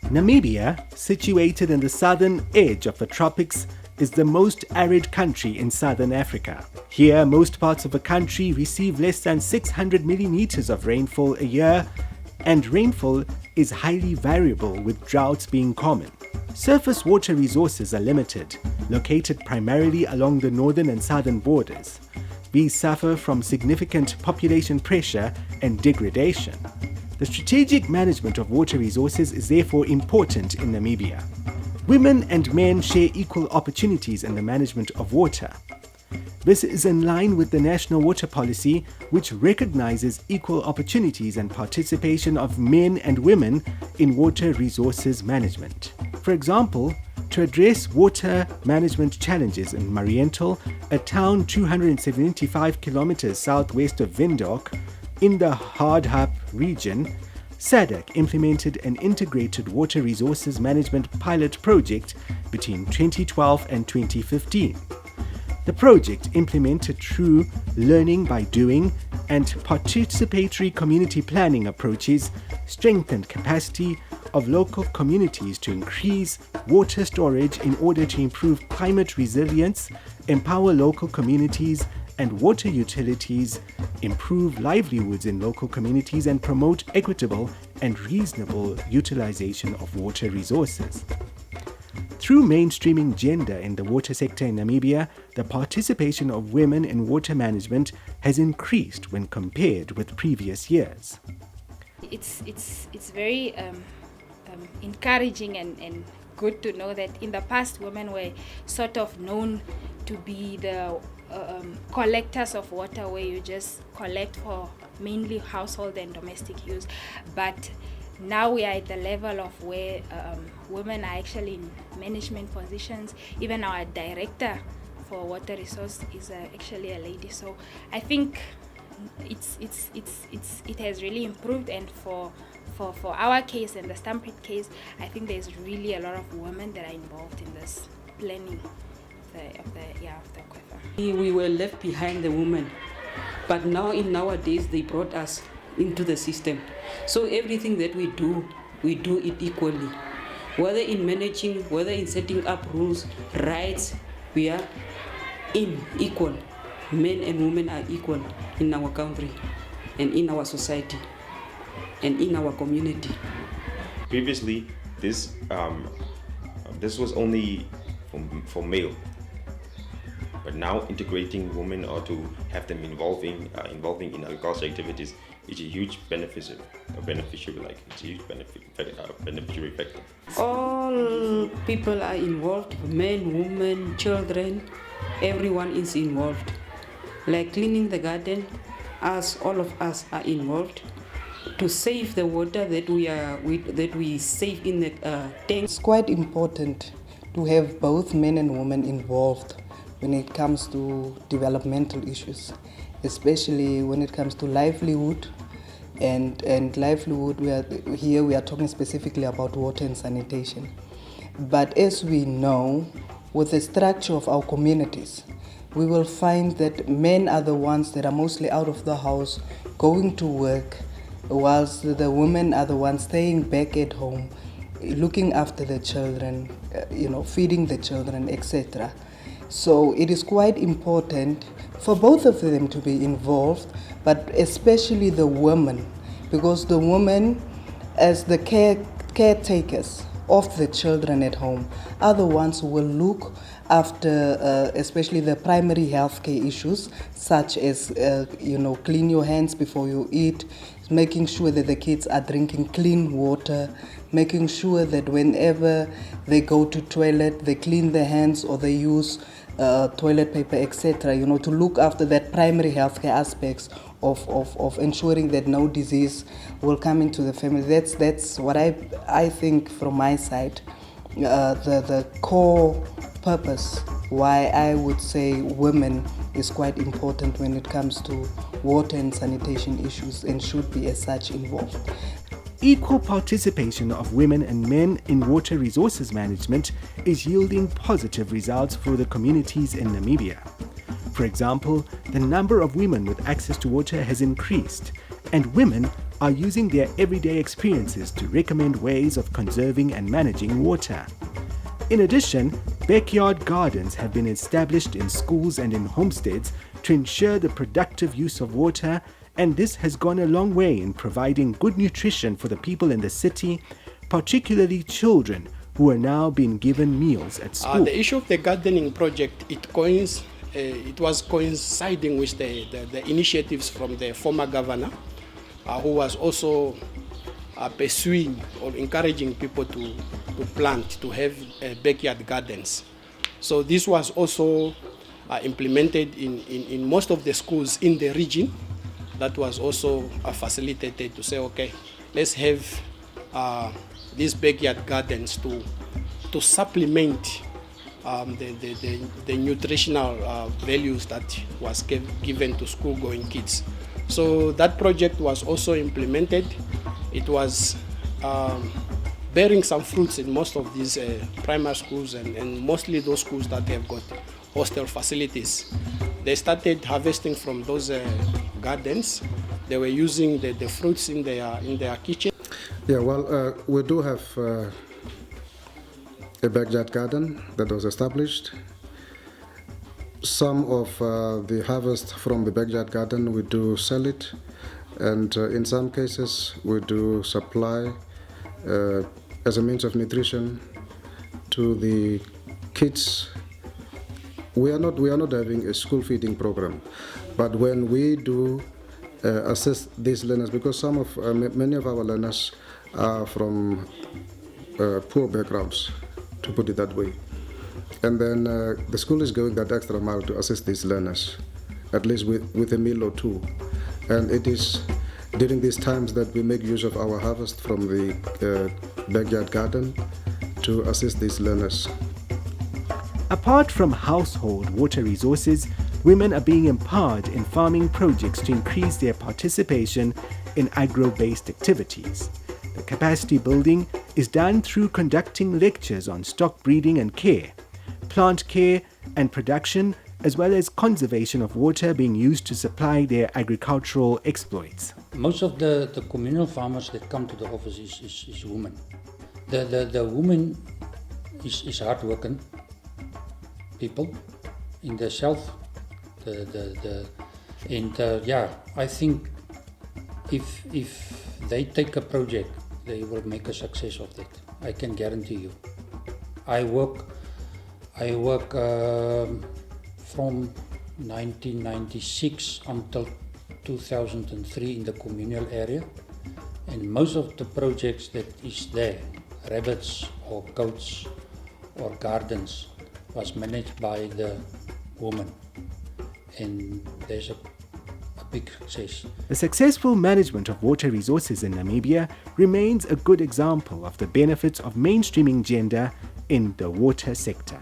Namibia, situated in the southern edge of the tropics, is the most arid country in southern Africa. Here, most parts of the country receive less than 600 millimeters of rainfall a year, and rainfall is highly variable, with droughts being common. Surface water resources are limited, located primarily along the northern and southern borders. These suffer from significant population pressure and degradation. The strategic management of water resources is therefore important in Namibia. Women and men share equal opportunities in the management of water. This is in line with the National Water Policy, which recognizes equal opportunities and participation of men and women in water resources management. For example, to address water management challenges in Mariental, a town 275 kilometers southwest of Windhoek, in the Hardhap region, SADC implemented an integrated water resources management pilot project between 2012 and 2015. The project, implemented through learning by doing and participatory community planning approaches, strengthened capacity of local communities to increase water storage in order to improve climate resilience, empower local communities and water utilities, improve livelihoods in local communities, and promote equitable and reasonable utilization of water resources. Through mainstreaming gender in the water sector in Namibia, the participation of women in water management has increased when compared with previous years. It's very encouraging and good to know that in the past women were sort of known to be the collectors of water, where you just collect for mainly household and domestic use. But now we are at the level of where women are actually in management positions. Even our director for water resource is actually a lady. So I think it has really improved, and for our case and the Stamprite case, I think there's really a lot of women that are involved in this planning of the aquifer. We were left behind, the women, but nowadays they brought us into the system. So everything that we do it equally. Whether in managing, whether in setting up rules, rights, we are equal. Men and women are equal in our country and in our society and in our community. Previously, this was only for male, but now integrating women or to have them involving in agriculture activities is a huge beneficial factor. All people are involved, men, women, children, everyone is involved. Like cleaning the garden, all of us are involved to save the water that we save in the tanks. It's quite important to have both men and women involved when it comes to developmental issues, especially when it comes to livelihood. And livelihood, we are talking specifically about water and sanitation. But as we know, with the structure of our communities, we will find that men are the ones that are mostly out of the house, going to work, whilst the women are the ones staying back at home, looking after the children, feeding the children, etc. So it is quite important for both of them to be involved, but especially the women, because the women, as the caretakers of the children at home, are the ones who will look after especially the primary health care issues, such as clean your hands before you eat, making sure that the kids are drinking clean water, making sure that whenever they go to toilet, they clean their hands or they use toilet paper, etc. To look after that primary healthcare aspects of ensuring that no disease will come into the family. That's what I think from my side, the core purpose why I would say women is quite important when it comes to water and sanitation issues, and should be as such involved. Equal participation of women and men in water resources management is yielding positive results for the communities in Namibia. For example, the number of women with access to water has increased, and women are using their everyday experiences to recommend ways of conserving and managing water. In addition, backyard gardens have been established in schools and in homesteads to ensure the productive use of water, and this has gone a long way in providing good nutrition for the people in the city, particularly children who are now being given meals at school. The issue of the gardening project, it was coinciding with the initiatives from the former governor, who was also pursuing or encouraging people to plant, to have backyard gardens. So this was also implemented in most of the schools in the region. That was also facilitated to say, okay, let's have these backyard gardens to supplement the nutritional values that was given to school-going kids. So that project was also implemented. It was bearing some fruits in most of these primary schools and mostly those schools that have got hostel facilities. They started harvesting from those gardens. They were using the fruits in their kitchen. Yeah, well, we do have a backyard garden that was established. Some of the harvest from the backyard garden, we do sell it, and in some cases we do supply as a means of nutrition to the kids. We are not having a school feeding program, but when we do assist these learners, because many of our learners are from poor backgrounds, to put it that way. And then the school is going that extra mile to assist these learners, at least with a meal or two. And it is during these times that we make use of our harvest from the backyard garden to assist these learners. Apart from household water resources, women are being empowered in farming projects to increase their participation in agro-based activities. The capacity building is done through conducting lectures on stock breeding and care, plant care and production, as well as conservation of water being used to supply their agricultural exploits. Most of the communal farmers that come to the office is women. The woman is hard-working people in the south. I think if they take a project, they will make a success of that. I can guarantee you. I work from 1996 until 2003 in the communal area, and most of the projects that is there, rabbits or goats or gardens, was managed by the woman, and there's a big success. The successful management of water resources in Namibia remains a good example of the benefits of mainstreaming gender in the water sector.